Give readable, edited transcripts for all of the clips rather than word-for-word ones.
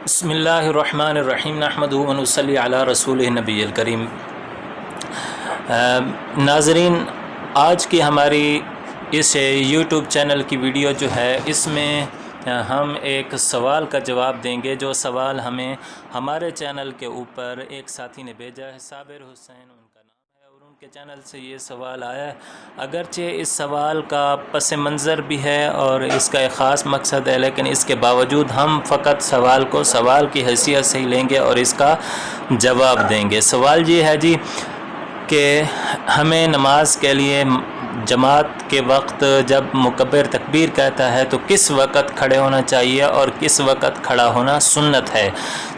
بسم اللہ الرحمن الرحیم نحمدہ و نصلی علی رسولہ النبی الکریم۔ ناظرین، آج کی ہماری اس یوٹیوب چینل کی ویڈیو جو ہے، اس میں ہم ایک سوال کا جواب دیں گے، جو سوال ہمیں ہمارے چینل کے اوپر ایک ساتھی نے بھیجا ہے، صابر حسین ان کا نام ہے، اور ان کے چینل سے یہ سوال آیا ہے۔ اگرچہ اس سوال کا پس منظر بھی ہے اور اس کا ایک خاص مقصد ہے، لیکن اس کے باوجود ہم فقط سوال کو سوال کی حیثیت سے ہی لیں گے اور اس کا جواب دیں گے۔ سوال یہ ہے کہ ہمیں نماز کے لیے جماعت کے وقت جب مکبر تکبیر کہتا ہے تو کس وقت کھڑے ہونا چاہیے اور کس وقت کھڑا ہونا سنت ہے۔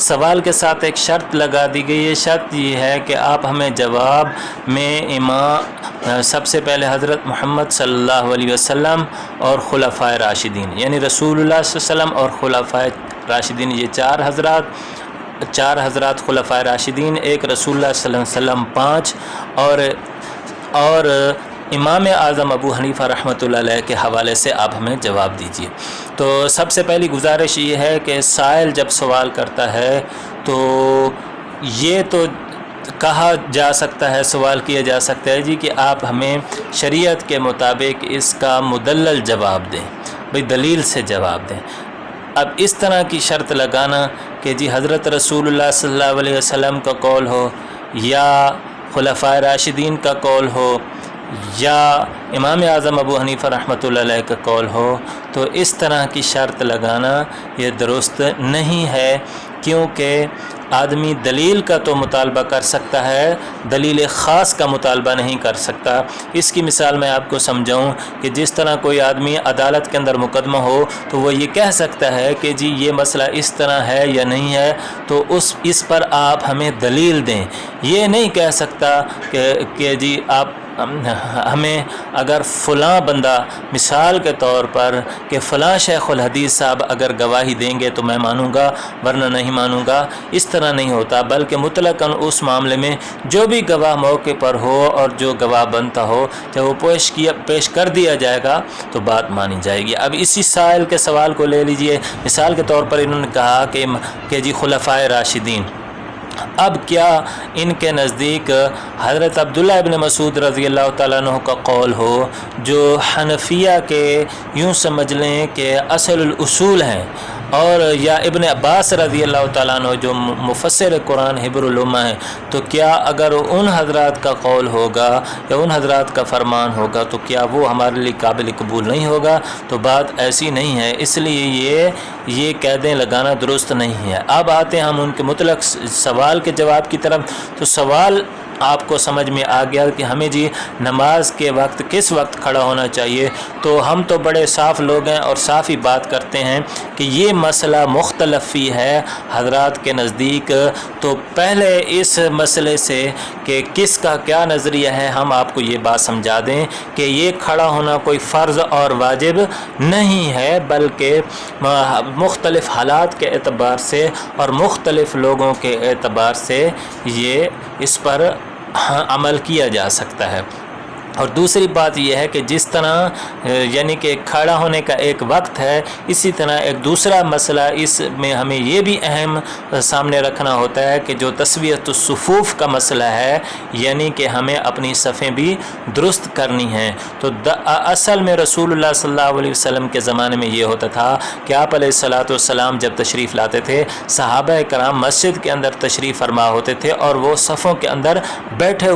سوال کے ساتھ ایک شرط لگا دی گئی ہے، شرط یہ ہے کہ آپ ہمیں جواب میں امام سب سے پہلے حضرت محمد صلی اللہ علیہ وسلم اور خلفائے راشدین، یعنی رسول اللہ صلی اللہ علیہ وسلم اور خلفائے راشدین، یہ چار حضرات خلفائے راشدین، ایک رسول اللہ صلی اللہ علیہ وسلم، 5 اور امام اعظم ابو حنیفہ رحمۃ اللہ علیہ کے حوالے سے آپ ہمیں جواب دیجیے۔ تو سب سے پہلی گزارش یہ ہے کہ سائل جب سوال کرتا ہے تو یہ تو کہا جا سکتا ہے، سوال کیا جا سکتا ہے کہ آپ ہمیں شریعت کے مطابق اس کا مدلل جواب دیں، بھئی دلیل سے جواب دیں۔ اب اس طرح کی شرط لگانا کہ حضرت رسول اللہ صلی اللہ علیہ وسلم کا قول ہو یا خلفائے راشدین کا قول ہو یا امام اعظم ابو حنیفہ رحمۃ اللہ علیہ کا قول ہو، تو اس طرح کی شرط لگانا یہ درست نہیں ہے، کیونکہ آدمی دلیل کا تو مطالبہ کر سکتا ہے، دلیل خاص کا مطالبہ نہیں کر سکتا۔ اس کی مثال میں آپ کو سمجھاؤں کہ جس طرح کوئی آدمی عدالت کے اندر مقدمہ ہو تو وہ یہ کہہ سکتا ہے کہ یہ مسئلہ اس طرح ہے یا نہیں ہے، تو اس پر آپ ہمیں دلیل دیں۔ یہ نہیں کہہ سکتا کہ آپ ہمیں اگر فلاں بندہ، مثال کے طور پر کہ فلاں شیخ الحدیث صاحب اگر گواہی دیں گے تو میں مانوں گا ورنہ نہیں مانوں گا، اس طرح نہیں ہوتا، بلکہ مطلقاً اس معاملے میں جو بھی گواہ موقع پر ہو اور جو گواہ بنتا ہو، جب وہ پیش کر دیا جائے گا تو بات مانی جائے گی۔ اب اسی سائل کے سوال کو لے لیجئے، مثال کے طور پر انہوں نے کہا کہ خلفائے راشدین، اب کیا ان کے نزدیک حضرت عبداللہ ابن مسعود رضی اللہ تعالیٰ عنہ کا قول ہو، جو حنفیہ کے یوں سمجھ لیں کہ اصل الاصول ہیں، اور یا ابن عباس رضی اللہ تعالیٰ عنہ جو مفسر قرآن حبر الامہ ہیں، تو کیا اگر ان حضرات کا قول ہوگا یا ان حضرات کا فرمان ہوگا تو کیا وہ ہمارے لیے قابل قبول نہیں ہوگا؟ تو بات ایسی نہیں ہے، اس لیے یہ قیدیں لگانا درست نہیں ہے۔ اب آتے ہیں ہم ان کے مطلق سوال کے جواب کی طرف۔ تو سوال آپ کو سمجھ میں آ گیا کہ ہمیں نماز کے وقت کس وقت کھڑا ہونا چاہیے، تو ہم تو بڑے صاف لوگ ہیں اور صاف ہی بات کرتے ہیں کہ یہ مسئلہ مختلف ہی ہے حضرات کے نزدیک۔ تو پہلے اس مسئلے سے کہ کس کا کیا نظریہ ہے، ہم آپ کو یہ بات سمجھا دیں کہ یہ کھڑا ہونا کوئی فرض اور واجب نہیں ہے، بلکہ مختلف حالات کے اعتبار سے اور مختلف لوگوں کے اعتبار سے یہ اس پر عمل کیا جا سکتا ہے۔ اور دوسری بات یہ ہے کہ جس طرح یعنی کہ کھڑا ہونے کا ایک وقت ہے، اسی طرح ایک دوسرا مسئلہ اس میں ہمیں یہ بھی اہم سامنے رکھنا ہوتا ہے کہ جو تسویۃ الصفوف کا مسئلہ ہے، یعنی کہ ہمیں اپنی صفیں بھی درست کرنی ہیں۔ تو اصل میں رسول اللہ صلی اللہ علیہ وسلم کے زمانے میں یہ ہوتا تھا کہ آپ علیہ الصلاۃ والسلام جب تشریف لاتے تھے، صحابہ کرام مسجد کے اندر تشریف فرما ہوتے تھے اور وہ صفوں کے اندر بیٹھے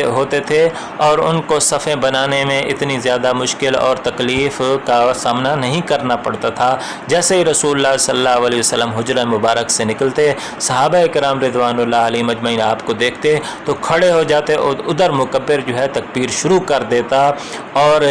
ہوتے تھے، اور ان کو صفیں بنانے میں اتنی زیادہ مشکل اور تکلیف کا سامنا نہیں کرنا پڑتا تھا۔ جیسے ہی رسول اللہ صلی اللہ علیہ وسلم حجرہ مبارک سے نکلتے، صحابہ کرام رضوان اللہ علیہم اجمعین آپ کو دیکھتے تو کھڑے ہو جاتے، اور ادھر مکبر تکبیر شروع کر دیتا، اور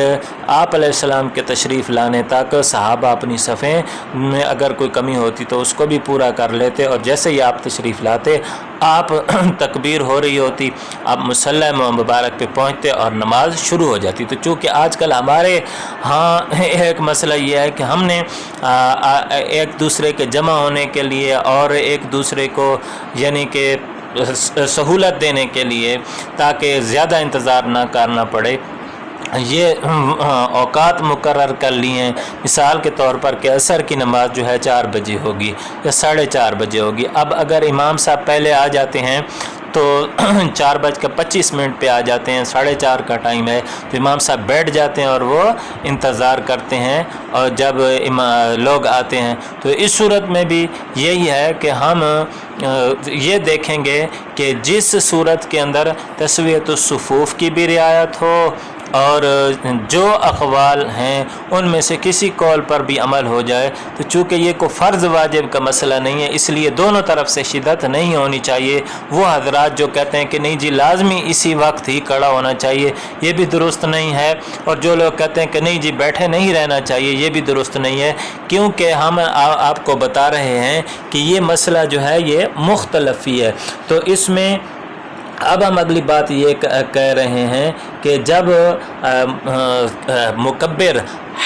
آپ علیہ السلام کے تشریف لانے تک صحابہ اپنی صفیں میں اگر کوئی کمی ہوتی تو اس کو بھی پورا کر لیتے، اور جیسے ہی آپ تشریف لاتے، آپ تکبیر ہو رہی ہوتی، آپ مصلی مبارک پہ پہنچتے اور نماز شروع ہو جاتی۔ تو چونکہ آج کل ہمارے ہاں ایک مسئلہ یہ ہے کہ ہم نے ایک دوسرے کے جمع ہونے کے لیے اور ایک دوسرے کو یعنی کہ سہولت دینے کے لیے، تاکہ زیادہ انتظار نہ کرنا پڑے، یہ اوقات مقرر کر لی ہیں، مثال کے طور پر کہ عصر کی نماز جو ہے 4 بجے ہوگی یا 4:30 بجے ہوگی۔ اب اگر امام صاحب پہلے آ جاتے ہیں تو 4:25 پہ آ جاتے ہیں، 4:30 کا ٹائم ہے، تو امام صاحب بیٹھ جاتے ہیں اور وہ انتظار کرتے ہیں، اور جب لوگ آتے ہیں تو اس صورت میں بھی یہی ہے کہ ہم یہ دیکھیں گے کہ جس صورت کے اندر تسویۃ الصفوف کی بھی رعایت ہو اور جو اقوال ہیں ان میں سے کسی قول پر بھی عمل ہو جائے، تو چونکہ یہ کوئی فرض واجب کا مسئلہ نہیں ہے، اس لیے دونوں طرف سے شدت نہیں ہونی چاہیے۔ وہ حضرات جو کہتے ہیں کہ نہیں جی لازمی اسی وقت ہی کھڑا ہونا چاہیے، یہ بھی درست نہیں ہے، اور جو لوگ کہتے ہیں کہ نہیں جی بیٹھے نہیں رہنا چاہیے، یہ بھی درست نہیں ہے، کیونکہ ہم آپ کو بتا رہے ہیں کہ یہ مسئلہ جو ہے یہ مختلفی ہے۔ تو اس میں اب ہم اگلی بات یہ کہہ رہے ہیں کہ جب مکبر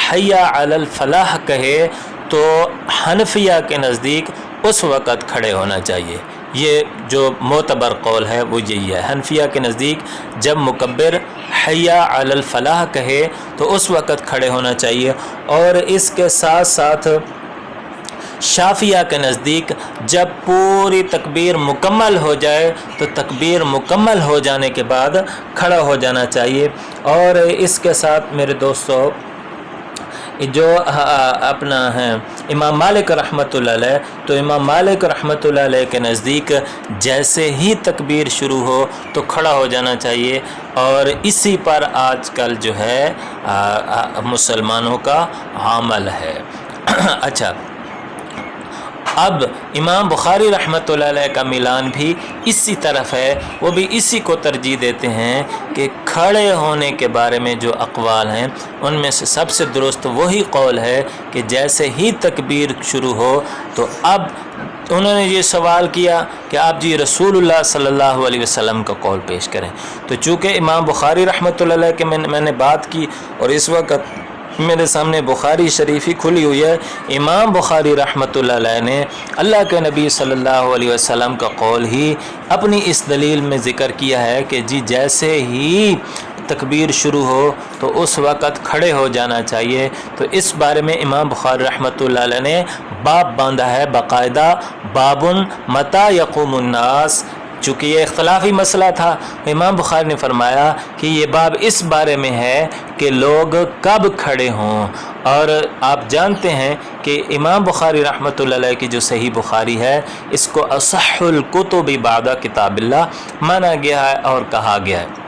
حی علی الفلاح کہے تو حنفیہ کے نزدیک اس وقت کھڑے ہونا چاہیے۔ یہ جو معتبر قول ہے وہ یہی ہے، حنفیہ کے نزدیک جب مکبر حی علی الفلاح کہے تو اس وقت کھڑے ہونا چاہیے، اور اس کے ساتھ ساتھ شافعیہ کے نزدیک جب پوری تکبیر مکمل ہو جائے تو تکبیر مکمل ہو جانے کے بعد کھڑا ہو جانا چاہیے۔ اور اس کے ساتھ میرے دوستو جو اپنا ہے امام مالک رحمۃ اللہ علیہ، تو امام مالک رحمۃ اللہ علیہ کے نزدیک جیسے ہی تکبیر شروع ہو تو کھڑا ہو جانا چاہیے، اور اسی پر آج کل جو ہے مسلمانوں کا عمل ہے۔ اچھا، اب امام بخاری رحمۃ اللہ علیہ کا میلان بھی اسی طرف ہے، وہ بھی اسی کو ترجیح دیتے ہیں کہ کھڑے ہونے کے بارے میں جو اقوال ہیں ان میں سے سب سے درست وہی قول ہے کہ جیسے ہی تکبیر شروع ہو تو اب انہوں نے یہ سوال کیا کہ آپ جی رسول اللہ صلی اللہ علیہ وسلم کا قول پیش کریں، تو چونکہ امام بخاری رحمۃ اللہ علیہ کے میں نے بات کی اور اس وقت میرے سامنے بخاری شریفی کھلی ہوئی ہے، امام بخاری رحمۃ اللہ علیہ نے اللہ کے نبی صلی اللہ علیہ وسلم کا قول ہی اپنی اس دلیل میں ذکر کیا ہے کہ جی جیسے ہی تکبیر شروع ہو تو اس وقت کھڑے ہو جانا چاہیے۔ تو اس بارے میں امام بخاری رحمۃ اللہ علیہ نے باب باندھا ہے باقاعدہ، باب متى یقوم الناس۔ چونکہ یہ اختلافی مسئلہ تھا، امام بخاری نے فرمایا کہ یہ باب اس بارے میں ہے کہ لوگ کب کھڑے ہوں، اور آپ جانتے ہیں کہ امام بخاری رحمۃ اللہ علیہ کی جو صحیح بخاری ہے اس کو اصح الکتب بعد کتاب اللہ مانا گیا ہے اور کہا گیا ہے۔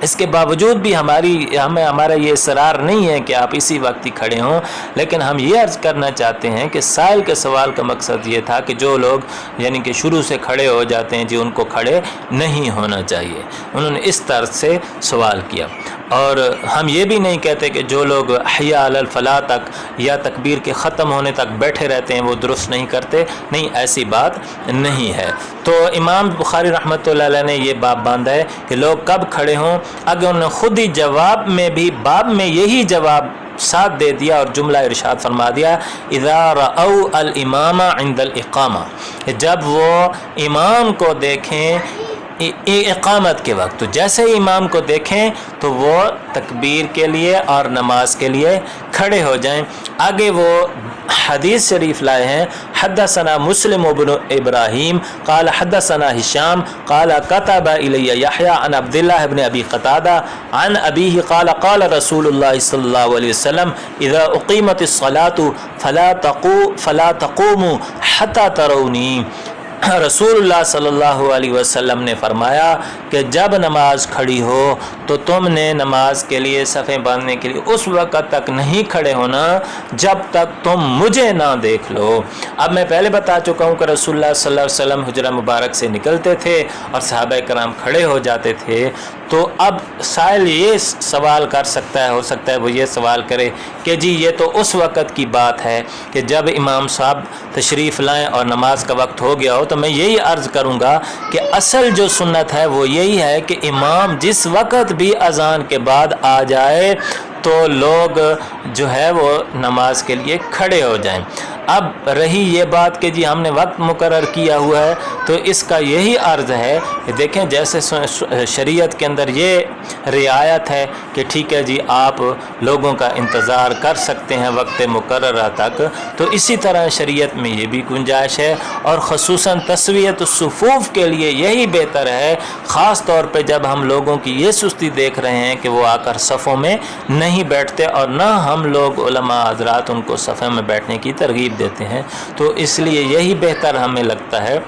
اس کے باوجود بھی ہمارا یہ اصرار نہیں ہے کہ آپ اسی وقت ہی کھڑے ہوں، لیکن ہم یہ عرض کرنا چاہتے ہیں کہ سائل کے سوال کا مقصد یہ تھا کہ جو لوگ یعنی کہ شروع سے کھڑے ہو جاتے ہیں جی ان کو کھڑے نہیں ہونا چاہیے، انہوں نے اس طرز سے سوال کیا۔ اور ہم یہ بھی نہیں کہتے کہ جو لوگ حی علی الفلاح تک یا تکبیر کے ختم ہونے تک بیٹھے رہتے ہیں وہ درست نہیں کرتے، نہیں، ایسی بات نہیں ہے۔ تو امام بخاری رحمۃ اللہ علیہ نے یہ باب باندھا ہے کہ لوگ کب کھڑے ہوں، اگر انہوں نے خود ہی جواب میں بھی باب میں یہی جواب ساتھ دے دیا اور جملہ ارشاد فرما دیا اذا رأوا الامام عند الاقامہ، جب وہ امام کو دیکھیں اقامت کے وقت، تو جیسے ہی امام کو دیکھیں تو وہ تکبیر کے لیے اور نماز کے لیے کھڑے ہو جائیں۔ آگے وہ حدیث شریف لائے ہیں، حدثنا مسلم بن ابراہیم قال حدثنا ہشام قال كتب الی یحیی عن عبد اللہ بن ابی قتادہ عن ابیہ قال قال رسول اللہ صلی اللہ علیہ وسلم اذا اقیمت الصلاة فلا تقوموا حتى ترونی۔ رسول اللہ صلی اللہ علیہ وسلم نے فرمایا کہ جب نماز کھڑی ہو تو تم نے نماز کے لیے صفیں باندھنے کے لیے اس وقت تک نہیں کھڑے ہونا جب تک تم مجھے نہ دیکھ لو۔ اب میں پہلے بتا چکا ہوں کہ رسول اللہ صلی اللہ علیہ وسلم حجرہ مبارک سے نکلتے تھے اور صحابہ کرام کھڑے ہو جاتے تھے، تو اب سائل یہ سوال کر سکتا ہے، ہو سکتا ہے وہ یہ سوال کرے کہ جی یہ تو اس وقت کی بات ہے کہ جب امام صاحب تشریف لائیں اور نماز کا وقت ہو گیا ہو، تو میں یہی عرض کروں گا کہ اصل جو سنت ہے وہ یہی ہے کہ امام جس وقت بھی اذان کے بعد آ جائے تو لوگ جو ہے وہ نماز کے لیے کھڑے ہو جائیں۔ اب رہی یہ بات کہ جی ہم نے وقت مقرر کیا ہوا ہے، تو اس کا یہی عرض ہے کہ دیکھیں جیسے شریعت کے اندر یہ رعایت ہے کہ ٹھیک ہے جی آپ لوگوں کا انتظار کر سکتے ہیں وقت مقررہ تک، تو اسی طرح شریعت میں یہ بھی گنجائش ہے، اور خصوصاً تسویۃ الصفوف کے لیے یہی بہتر ہے، خاص طور پہ جب ہم لوگوں کی یہ سستی دیکھ رہے ہیں کہ وہ آ کر صفوں میں نہیں بیٹھتے، اور نہ ہم لوگ علماء حضرات ان کو صفوں میں بیٹھنے کی ترغیب دیتے ہیں، تو اس لیے یہی بہتر ہمیں لگتا ہے،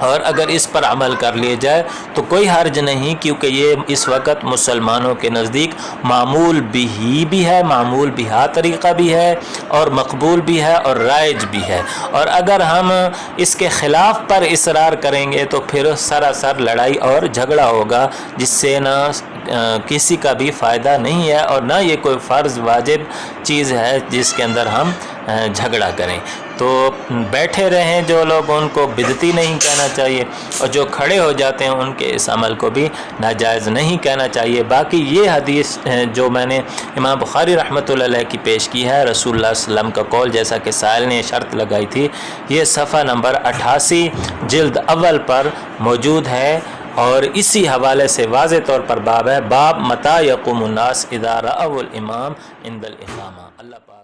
اور اگر اس پر عمل کر لیے جائے تو کوئی حرج نہیں، کیونکہ یہ اس وقت مسلمانوں کے نزدیک معمول بھی ہے، معمول بہا طریقہ بھی ہے، اور مقبول بھی ہے، اور رائج بھی ہے، اور اگر ہم اس کے خلاف پر اصرار کریں گے تو پھر سراسر لڑائی اور جھگڑا ہوگا، جس سے نہ کسی کا بھی فائدہ نہیں ہے، اور نہ یہ کوئی فرض واجب چیز ہے جس کے اندر ہم جھگڑا کریں۔ تو بیٹھے رہیں جو لوگ، ان کو بدعتی نہیں کہنا چاہیے، اور جو کھڑے ہو جاتے ہیں ان کے اس عمل کو بھی ناجائز نہیں کہنا چاہیے۔ باقی یہ حدیث جو میں نے امام بخاری رحمۃ اللہ علیہ کی پیش کی ہے، رسول اللہ صلی اللہ علیہ وسلم کا قول، جیسا کہ سائل نے شرط لگائی تھی، یہ صفحہ نمبر 88 جلد اول پر موجود ہے، اور اسی حوالے سے واضح طور پر باب ہے، باب متی یقوم الناس اذا رأوا الامام عند الاقامہ۔ اللہ پاک